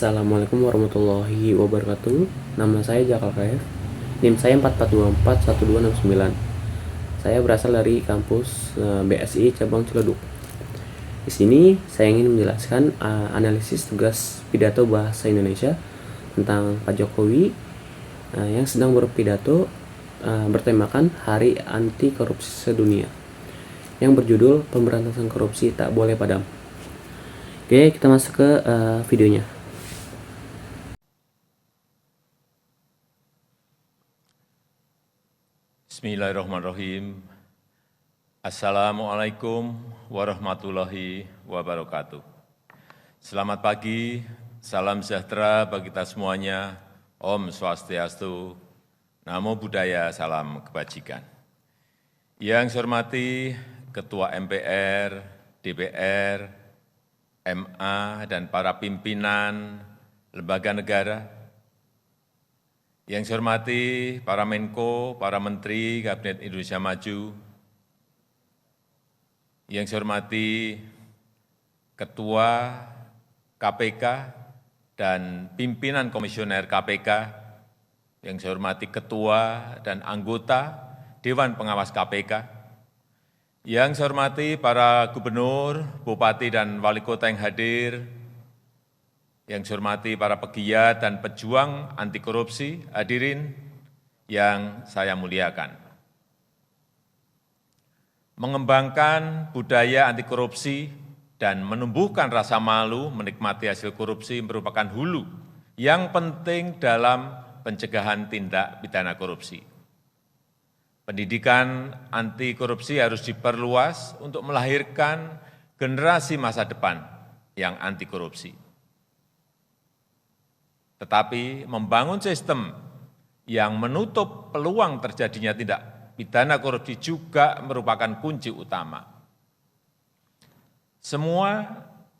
Assalamualaikum warahmatullahi wabarakatuh. Nama saya Jakal Khaif. NIM saya 44241269. Saya berasal dari kampus BSI cabang Ciledug. Di sini saya ingin menjelaskan analisis tugas pidato bahasa Indonesia tentang Pak Jokowi yang sedang berpidato bertemakan Hari Anti Korupsi Sedunia yang berjudul Pemberantasan Korupsi Tak Boleh Padam. Oke, kita masuk ke videonya. Bismillahirrahmanirrahim. Assalamualaikum warahmatullahi wabarakatuh. Selamat pagi, salam sejahtera bagi kita semuanya. Om Swastiastu, Namo Buddhaya, salam kebajikan. Yang saya hormati Ketua MPR, DPR, MA, dan para pimpinan lembaga negara, yang saya hormati para Menko, para Menteri Kabinet Indonesia Maju, yang saya hormati Ketua KPK dan pimpinan Komisioner KPK, yang saya hormati Ketua dan anggota Dewan Pengawas KPK, yang saya hormati para Gubernur, Bupati, dan Wali Kota yang hadir, yang saya hormati para pegiat dan pejuang anti korupsi, hadirin yang saya muliakan. Mengembangkan budaya anti korupsi dan menumbuhkan rasa malu menikmati hasil korupsi merupakan hulu yang penting dalam pencegahan tindak pidana korupsi. Pendidikan anti korupsi harus diperluas untuk melahirkan generasi masa depan yang anti korupsi. Tetapi membangun sistem yang menutup peluang terjadinya tindak pidana korupsi juga merupakan kunci utama. Semua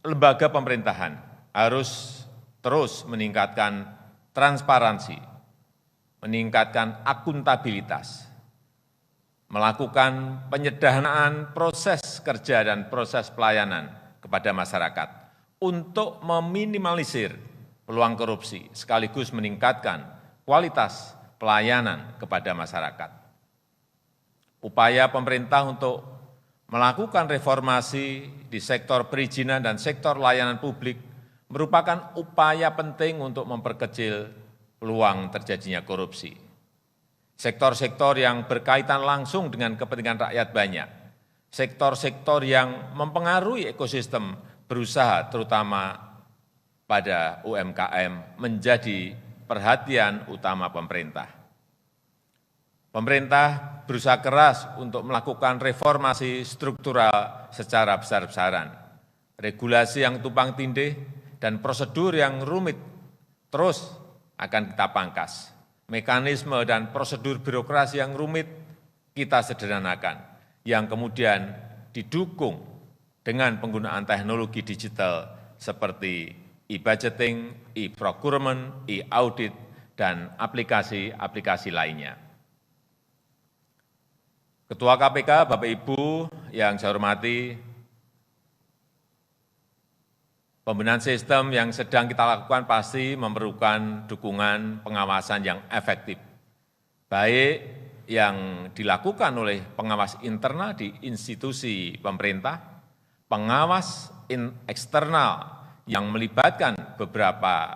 lembaga pemerintahan harus terus meningkatkan transparansi, meningkatkan akuntabilitas, melakukan penyederhanaan proses kerja dan proses pelayanan kepada masyarakat untuk meminimalisir peluang korupsi, sekaligus meningkatkan kualitas pelayanan kepada masyarakat. Upaya pemerintah untuk melakukan reformasi di sektor perizinan dan sektor layanan publik merupakan upaya penting untuk memperkecil peluang terjadinya korupsi. Sektor-sektor yang berkaitan langsung dengan kepentingan rakyat banyak, sektor-sektor yang mempengaruhi ekosistem berusaha terutama pada UMKM menjadi perhatian utama pemerintah. Pemerintah berusaha keras untuk melakukan reformasi struktural secara besar-besaran. Regulasi yang tumpang tindih dan prosedur yang rumit terus akan kita pangkas. Mekanisme dan prosedur birokrasi yang rumit kita sederhanakan, yang kemudian didukung dengan penggunaan teknologi digital seperti e-budgeting, e-procurement, e-audit, dan aplikasi-aplikasi lainnya. Ketua KPK, Bapak Ibu yang saya hormati, pembenahan sistem yang sedang kita lakukan pasti memerlukan dukungan pengawasan yang efektif, baik yang dilakukan oleh pengawas internal di institusi pemerintah, pengawas eksternal yang melibatkan beberapa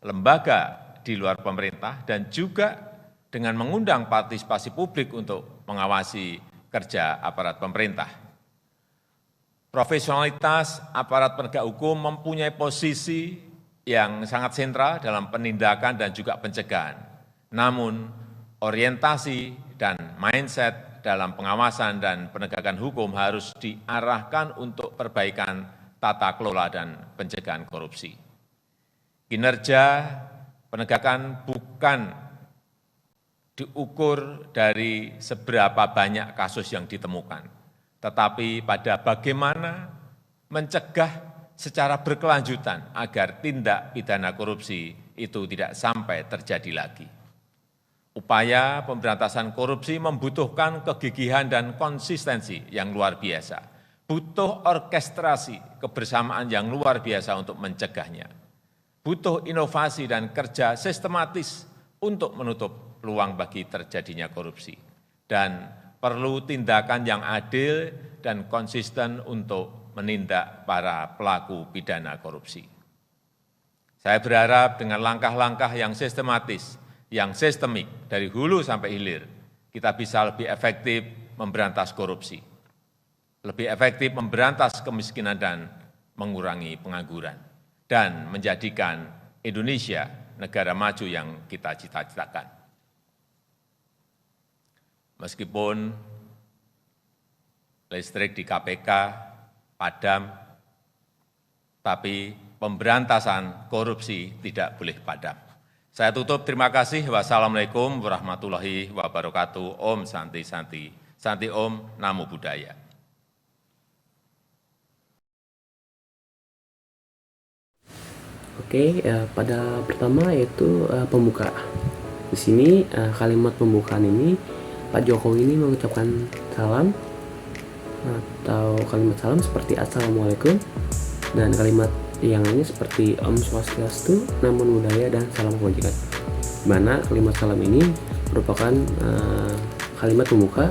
lembaga di luar pemerintah, dan juga dengan mengundang partisipasi publik untuk mengawasi kerja aparat pemerintah. Profesionalitas aparat penegak hukum mempunyai posisi yang sangat sentral dalam penindakan dan juga pencegahan. Namun, orientasi dan mindset dalam pengawasan dan penegakan hukum harus diarahkan untuk perbaikan tata kelola dan pencegahan korupsi. Kinerja penegakan bukan diukur dari seberapa banyak kasus yang ditemukan, tetapi pada bagaimana mencegah secara berkelanjutan agar tindak pidana korupsi itu tidak sampai terjadi lagi. Upaya pemberantasan korupsi membutuhkan kegigihan dan konsistensi yang luar biasa. Butuh orkestrasi kebersamaan yang luar biasa untuk mencegahnya. butuh inovasi dan kerja sistematis untuk menutup peluang bagi terjadinya korupsi. Dan perlu tindakan yang adil dan konsisten untuk menindak para pelaku pidana korupsi. Saya berharap dengan langkah-langkah yang sistematis, yang sistemik dari hulu sampai hilir, kita bisa lebih efektif memberantas korupsi, lebih efektif memberantas kemiskinan dan mengurangi pengangguran, dan menjadikan Indonesia negara maju yang kita cita-citakan. Meskipun listrik di KPK padam, tapi pemberantasan korupsi tidak boleh padam. Saya tutup, terima kasih. Wassalamualaikum warahmatullahi wabarakatuh. Om Santi Santi, Santi Om, Namo Buddhaya. Oke, pada pertama yaitu pembuka. Di sini kalimat pembukaan ini Pak Jokowi ini mengucapkan salam atau kalimat salam seperti Assalamualaikum, dan kalimat yang lainnya seperti Om Swastiastu, Namo Buddhaya, dan Salam Kebajikan. Mana kalimat salam ini merupakan kalimat pembuka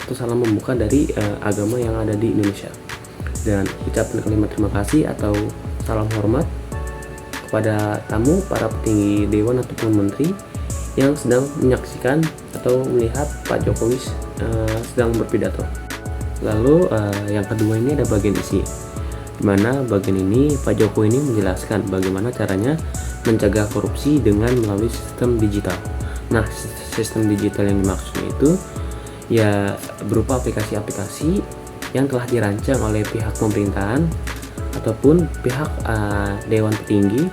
atau salam pembuka dari agama yang ada di Indonesia. Dan ucapan kalimat terima kasih atau salam hormat kepada tamu, para petinggi dewan ataupun menteri yang sedang menyaksikan atau melihat Pak Jokowi sedang berpidato. Lalu yang kedua ini ada bagian isi, di mana bagian ini Pak Jokowi ini menjelaskan bagaimana caranya mencegah korupsi dengan melalui sistem digital. Nah, sistem digital yang dimaksud itu ya berupa aplikasi-aplikasi yang telah dirancang oleh pihak pemerintahan ataupun pihak dewan petinggi,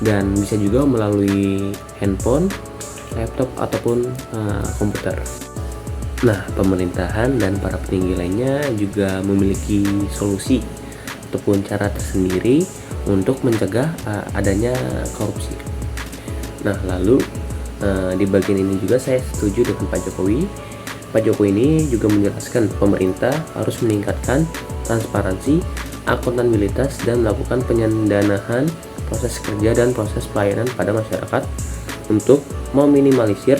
dan bisa juga melalui handphone, laptop, ataupun komputer. Nah, pemerintahan dan para petinggi lainnya juga memiliki solusi ataupun cara tersendiri untuk mencegah adanya korupsi. Nah, lalu di bagian ini juga saya setuju dengan Pak Jokowi. Pak Jokowi ini juga menjelaskan pemerintah harus meningkatkan transparansi, akuntabilitas, dan melakukan penyandanaan proses kerja dan proses pelayanan pada masyarakat untuk meminimalisir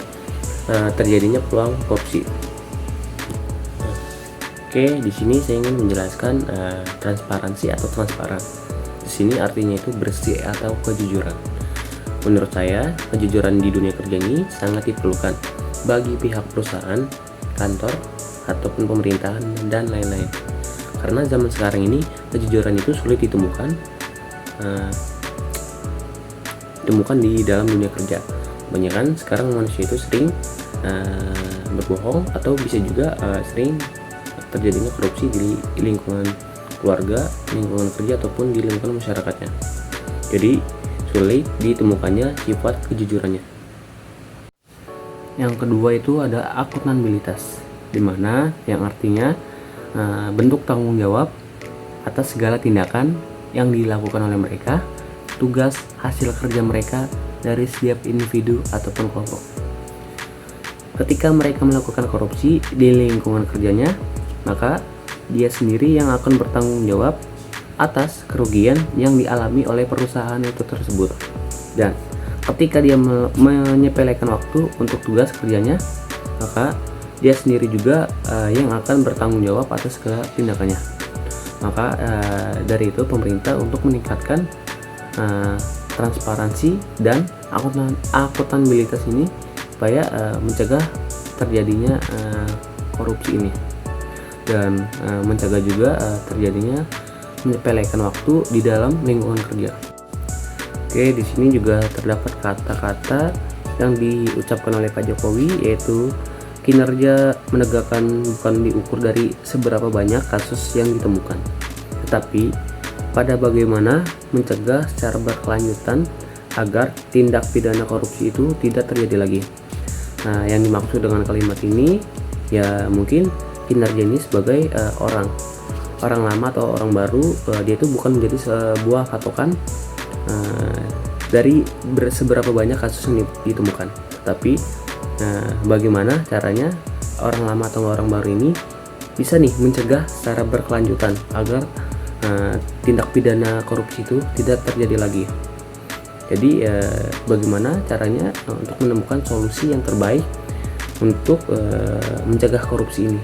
terjadinya peluang korupsi. Oke, di sini saya ingin menjelaskan transparansi atau transparan. Di sini artinya itu bersih atau kejujuran. Menurut saya, kejujuran di dunia kerja ini sangat diperlukan bagi pihak perusahaan, kantor, ataupun pemerintahan, dan lain-lain. Karena zaman sekarang ini kejujuran itu sulit ditemukan di dalam dunia kerja. Banyak kan sekarang manusia itu sering berbohong atau bisa juga sering terjadinya korupsi di lingkungan keluarga, lingkungan kerja, ataupun di lingkungan masyarakatnya. Jadi sulit ditemukannya sifat kejujurannya. Yang kedua itu ada akuntabilitas, di mana yang artinya bentuk tanggung jawab atas segala tindakan yang dilakukan oleh mereka, tugas hasil kerja mereka dari setiap individu ataupun kelompok. Ketika mereka melakukan korupsi di lingkungan kerjanya, maka dia sendiri yang akan bertanggung jawab atas kerugian yang dialami oleh perusahaan itu tersebut. Dan ketika dia menyepelekan waktu untuk tugas kerjanya, maka dia sendiri juga yang akan bertanggung jawab atas segala tindakannya. Maka dari itu pemerintah untuk meningkatkan transparansi dan akuntabilitas ini supaya mencegah terjadinya korupsi ini, dan mencegah juga terjadinya menyepelekan waktu di dalam lingkungan kerja. Oke, di sini juga terdapat kata-kata yang diucapkan oleh Pak Jokowi, yaitu kinerja menegakkan bukan diukur dari seberapa banyak kasus yang ditemukan, tetapi pada bagaimana mencegah secara berkelanjutan agar tindak pidana korupsi itu tidak terjadi lagi. Nah, yang dimaksud dengan kalimat ini ya mungkin kinerja ini sebagai orang lama atau orang baru, dia itu bukan menjadi sebuah patokan dari seberapa banyak kasus yang ditemukan, tapi bagaimana caranya orang lama atau orang baru ini bisa nih mencegah secara berkelanjutan agar tindak pidana korupsi itu tidak terjadi lagi. Jadi bagaimana caranya untuk menemukan solusi yang terbaik untuk mencegah korupsi ini.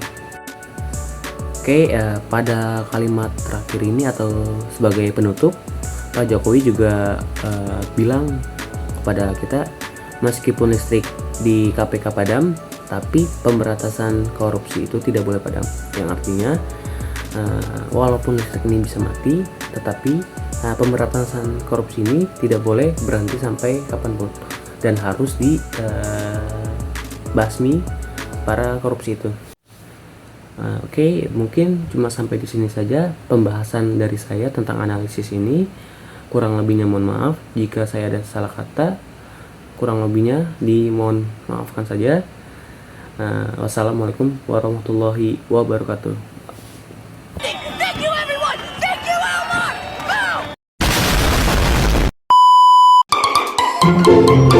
Oke, pada kalimat terakhir ini atau sebagai penutup, Pak Jokowi juga bilang kepada kita, meskipun listrik di KPK padam, tapi pemberantasan korupsi itu tidak boleh padam. Yang artinya walaupun listrik ini bisa mati, tetapi pemberantasan korupsi ini tidak boleh berhenti sampai kapanpun dan harus dibasmi para korupsi itu. Oke, mungkin cuma sampai di sini saja pembahasan dari saya tentang analisis ini. Kurang lebihnya mohon maaf jika saya ada salah kata. Kurang lebihnya dimohon maafkan saja. Wassalamualaikum warahmatullahi wabarakatuh. Thank you, everyone! Thank you, Elmar! Boom!